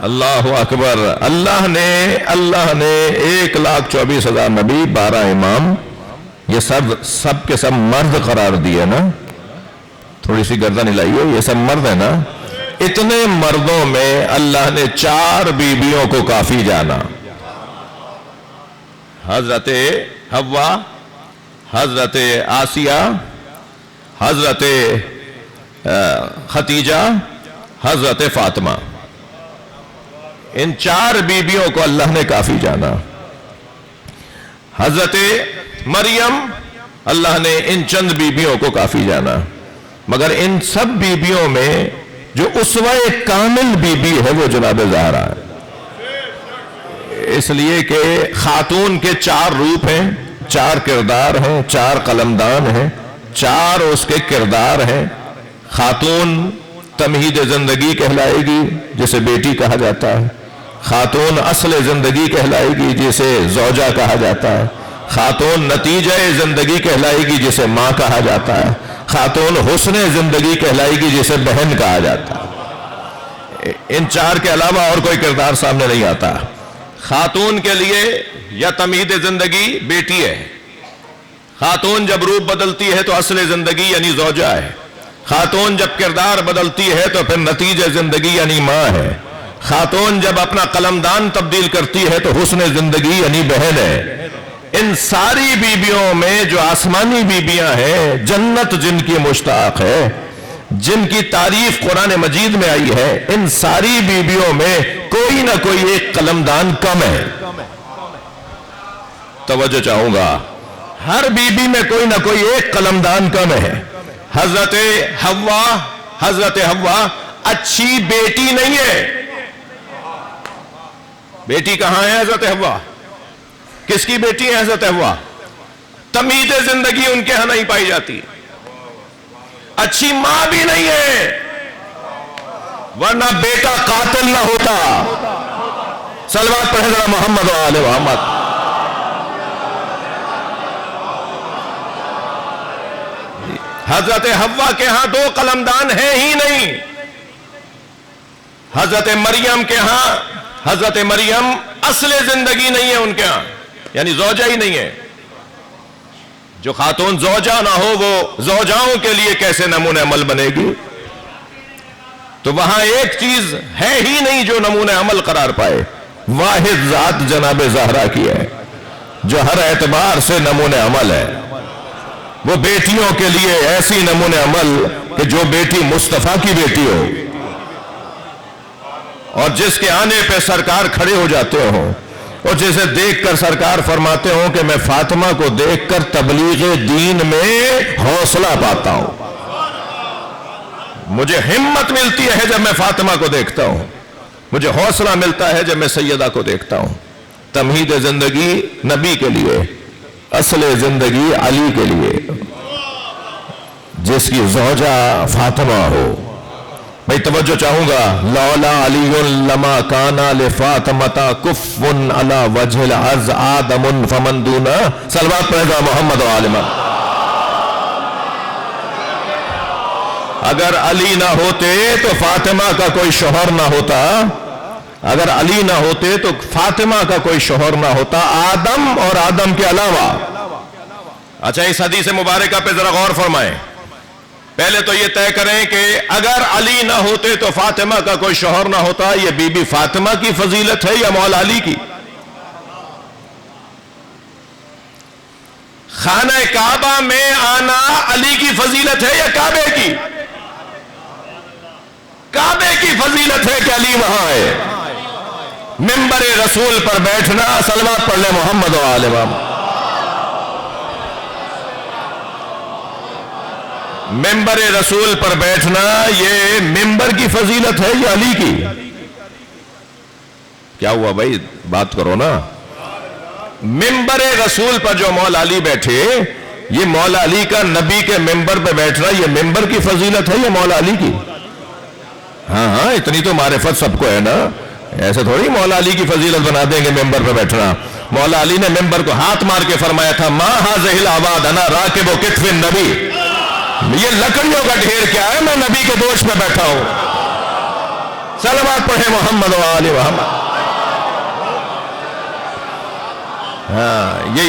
اللہ اکبر. اللہ نے 1,24,000 نبی، 12 امام، یہ سب کے سب مرد قرار دیے نا. تھوڑی سی گردن ہلائیے، یہ سب مرد ہیں نا. اتنے مردوں میں اللہ نے 4 بیویوں کو کافی جانا. حضرت حوا، حضرت آسیہ، حضرت ختیجہ، حضرت فاطمہ. ان 4 بیویوں کو اللہ نے کافی جانا. حضرت مریم، اللہ نے ان چند بیویوں کو کافی جانا. مگر ان سب بیویوں میں جو اسوہ کامل بیوی ہے وہ جناب زہرا ہے. اس لیے کہ خاتون کے 4 روپ ہیں، 4 کردار ہیں، 4 قلمدان ہیں، 4 اس کے کردار ہیں. خاتون تمہید زندگی کہلائے گی جسے بیٹی کہا جاتا ہے. خاتون اصل زندگی کہلائے گی جسے زوجہ کہا جاتا ہے. خاتون نتیجہ زندگی کہلائے گی جسے ماں کہا جاتا ہے. خاتون حسن زندگی کہلائے گی جسے بہن کہا جاتا ہے. ان 4 کے علاوہ اور کوئی کردار سامنے نہیں آتا. خاتون کے لیے یا تمہید زندگی بیٹی ہے. خاتون جب روپ بدلتی ہے تو اصل زندگی یعنی زوجہ ہے. خاتون جب کردار بدلتی ہے تو پھر نتیجہ زندگی یعنی ماں ہے. خاتون جب اپنا قلمدان تبدیل کرتی ہے تو حسن زندگی یعنی بہن ہے. ان ساری بیبیوں میں جو آسمانی بیبیاں ہیں، جنت جن کی مشتاق ہے، جن کی تعریف قرآن مجید میں آئی ہے، ان ساری بیبیوں میں کوئی نہ کوئی ایک قلمدان کم ہے. توجہ چاہوں گا، ہر بیبی میں کوئی نہ کوئی ایک قلمدان کم ہے. حضرت حوا اچھی بیٹی نہیں ہے. بیٹی کہاں ہے حضرت حوا؟ کس کی بیٹی ہے حضرت حوا؟ تمہید زندگی ان کے ہاں نہیں پائی جاتی. اچھی ماں بھی نہیں ہے، ورنہ بیٹا قاتل نہ ہوتا. صلوات پڑھیں ذرا محمد و آل محمد. حضرت حوا کے ہاں 2 قلمدان ہیں ہی نہیں. حضرت مریم کے ہاں، حضرت مریم اصل زندگی نہیں ہے ان کے ہاں، یعنی زوجہ ہی نہیں ہے. جو خاتون زوجہ نہ ہو وہ زوجاؤں کے لیے کیسے نمونہ عمل بنے گی؟ تو وہاں ایک چیز ہے ہی نہیں جو نمونہ عمل قرار پائے. واحد ذات جناب زہرا کی ہے جو ہر اعتبار سے نمونہ عمل ہے. وہ بیٹیوں کے لیے ایسی نمونہ عمل کہ جو بیٹی مصطفیٰ کی بیٹی ہو اور جس کے آنے پہ سرکار کھڑے ہو جاتے ہوں اور جسے دیکھ کر سرکار فرماتے ہوں کہ میں فاطمہ کو دیکھ کر تبلیغ دین میں حوصلہ پاتا ہوں. مجھے ہمت ملتی ہے جب میں فاطمہ کو دیکھتا ہوں، مجھے حوصلہ ملتا ہے جب میں سیدہ کو دیکھتا ہوں. تمہید زندگی نبی کے لیے، اصل زندگی علی کے لیے، جس کی زوجہ فاطمہ ہو. بھئی توجہ چاہوں گا. لولا علی لما کانا لفاطمتا کفن علی وجہ الارض آدم فمن دونا. صلوات پڑھیں محمد و آل محمد. اگر علی نہ ہوتے تو فاطمہ کا کوئی شوہر نہ ہوتا. اگر علی نہ ہوتے تو فاطمہ کا کوئی شوہر نہ ہوتا، آدم اور آدم کے علاوہ. اچھا، اس حدیث مبارکہ پہ ذرا غور فرمائیں. پہلے تو یہ طے کریں کہ اگر علی نہ ہوتے تو فاطمہ کا کوئی شوہر نہ ہوتا. یہ بی بی فاطمہ کی فضیلت ہے یا مولا علی کی؟ خانہ کعبہ میں آنا علی کی فضیلت ہے یا کعبے کی؟ کعبے کی فضیلت ہے کہ علی وہاں ہے. منبر رسول پر بیٹھنا، صلوات پڑھ لیں محمد و آل محمد. منبر رسول پر بیٹھنا یہ منبر کی فضیلت ہے یا علی کی؟ کیا ہوا بھائی، بات کرو نا. منبر رسول پر جو مولا علی بیٹھے، یہ مولا علی کا نبی کے منبر پہ بیٹھنا یہ منبر کی فضیلت ہے یا مولا علی کی؟ ہاں اتنی تو معرفت سب کو ہے نا. ایسے تھوڑی مولا علی کی فضیلت بنا دیں گے ممبر پہ بیٹھنا. مولا علی نے ممبر کو ہاتھ مار کے فرمایا تھا ما هذه العباد انا راکب کتف النبی. یہ لکڑیوں کا ڈھیر کیا ہے، میں نبی کے دوش میں بیٹھا ہوں. सलवात पढ़े मोहम्मद व आले मोहम्मद। हाँ, ये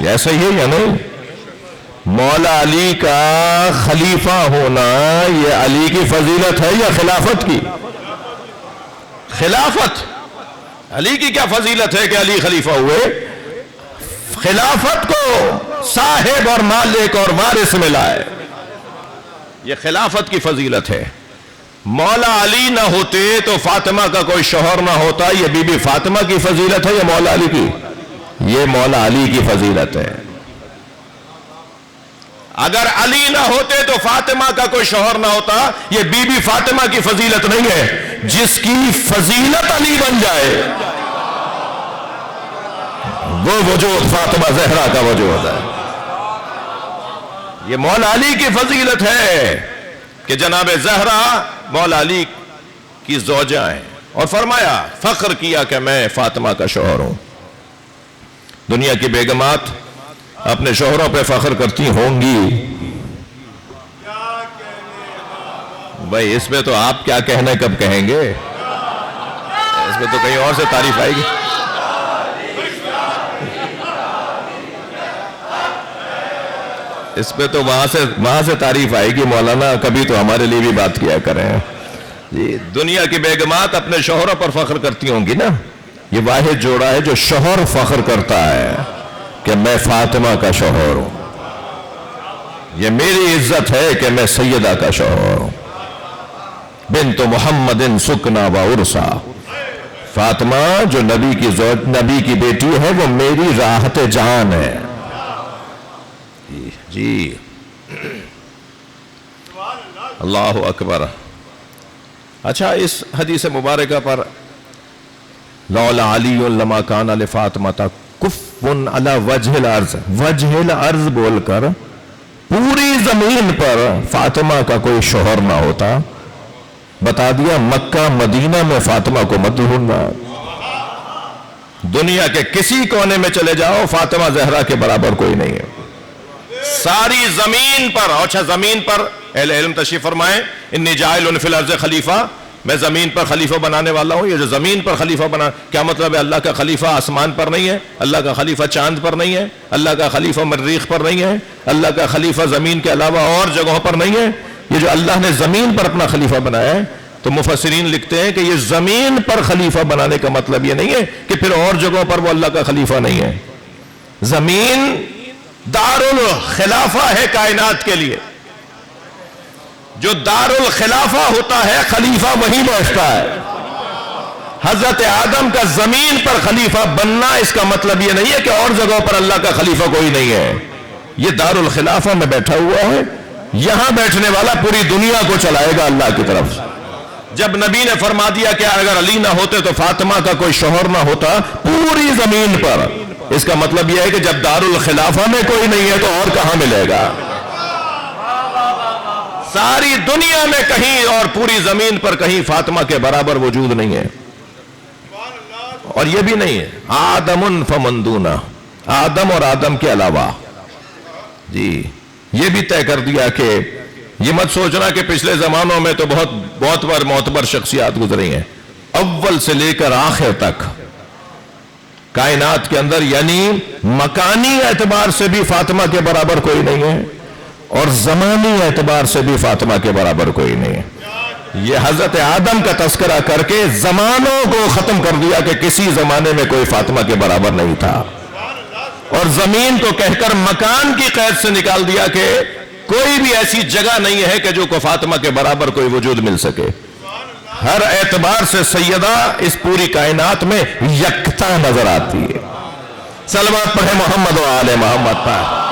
ऐसा ही है या नहीं? मौला अली का खलीफा होना ये अली की फजीलत है या खिलाफत की? खिलाफत। अली की क्या फजीलत है कि अली खलीफा हुए? खिलाफत को साहिब और मालिक और वारिस मिला है, ये खिलाफत की फजीलत है। मौला अली ना होते तो फातिमा का कोई शौहर ना होता, ये बीबी फातिमा की फजीलत है या मौला अली की? ये मौला अली की फजीलत है। अगर अली ना होते तो फातिमा का कोई शौहर ना होता, ये बीबी फातिमा की फजीलत नहीं है। जिसकी फजीलत अली बन जाए वो वजूद फातिमा ज़हरा का वजूद है। ये मौला अली की फजीलत है कि जनाब ज़हरा मौला अली की ज़ौजा हैं, और फरमाया, फख्र किया कि मैं फातिमा का शौहर हूं। दुनिया की बेगमात अपने शौहरों पे फख्र करती होंगी, भाई इसमें तो आप क्या कहने कब कहेंगे, इसमें तो कहीं और से तारीफ आएगी। इसमें तो वहां से तारीफ आएगी। मौलाना कभी तो हमारे लिए भी बात किया करें जी। दुनिया की बेगमात अपने शौहरों पर फख्र करती होंगी ना, ये वाहिद जोड़ा है जो शौहर फख्र करता है कि मैं फातिमा का शौहर हूं। ये मेरी इज्जत है कि मैं सैयदा का शौहर हूं। बिन्तो मुहम्मदिन सुकना व उर्सा, फातिमा जो नबी की बेटी है वो मेरी राहत जान है जी। अल्लाहु अकबर। अच्छा, इस हदीस मुबारका पर लौला अली लमा कान ले फातिमा कुफ़्फ़ुन अला वजहिल अर्ज़, वजहिल अर्ज़ बोलकर पूरी जमीन पर फातिमा का कोई शौहर ना होता। बता दिया मक्का मदीना में फातिमा को मत ढूंढना, दुनिया के किसी कोने में चले जाओ फातिमा ज़हरा के बराबर कोई नहीं है। सारी जमीन पर, अच्छा जमीन पर अहले इल्म तशरीफ फरमाए, इन्नी जाइलुन फिल अर्ज़ खलीफा, मैं जमीन पर खलीफा बनाने वाला हूं। ये जो जमीन पर खलीफा बना, क्या मतलब है? अल्लाह का खलीफा आसमान पर नहीं है, अल्लाह का खलीफा चांद पर नहीं है, अल्लाह का खलीफा मरीख पर नहीं है, अल्लाह का खलीफा जमीन के अलावा और जगहों पर नहीं है। ये जो अल्लाह ने जमीन पर अपना खलीफा बनाया है, तो मुफस्सिरीन लिखते हैं कि ये जमीन पर खलीफा बनाने का मतलब ये नहीं है कि फिर और जगहों पर वो अल्लाह का खलीफा नहीं है। जमीन दारुल खिलाफा है कायनात के लिए। जो दारुल खिलाफा होता है खलीफा वहीं बैठता है। हजरत आदम का जमीन पर खलीफा बनना, इसका मतलब यह नहीं है कि और जगहों पर अल्लाह का खलीफा कोई नहीं है। यह दारुल खिलाफा में बैठा हुआ है, यहां बैठने वाला पूरी दुनिया को चलाएगा अल्लाह की तरफ। जब नबी ने फरमा दिया कि अगर अली ना होते तो फातिमा का कोई शौहर ना होता पूरी जमीन पर, इसका मतलब यह है कि जब दारुल खिलाफा में कोई नहीं है तो और कहां मिलेगा? सारी दुनिया में कहीं और पूरी जमीन पर कहीं फातिमा के बराबर वजूद नहीं है। और यह भी नहीं है आदमुन फमंदूना, आदम और आदम के अलावा जी। यह भी तय कर दिया कि ये मत सोचना कि पिछले जमानों में तो बहुत बार मोतबर शख्सियात गुजरी हैं। अव्वल से लेकर आखिर तक कायनात के अंदर, यानी मकानी एतबार से भी फातिमा के बराबर कोई नहीं है और जमानी एतबार से भी फातिमा के बराबर कोई नहीं है। यह हजरत आदम का तस्करा करके जमानों को खत्म कर दिया कि किसी जमाने में कोई फातिमा के बराबर नहीं था, और जमीन को कहकर मकान की कैद से निकाल दिया कि कोई भी ऐसी जगह नहीं है कि जो को फातिमा के बराबर कोई वजूद मिल सके। हर एतबार से सैयदा इस पूरी कायनात में यकता नजर आती है। सलवात पढ़े मोहम्मद व आले मोहम्मद पर।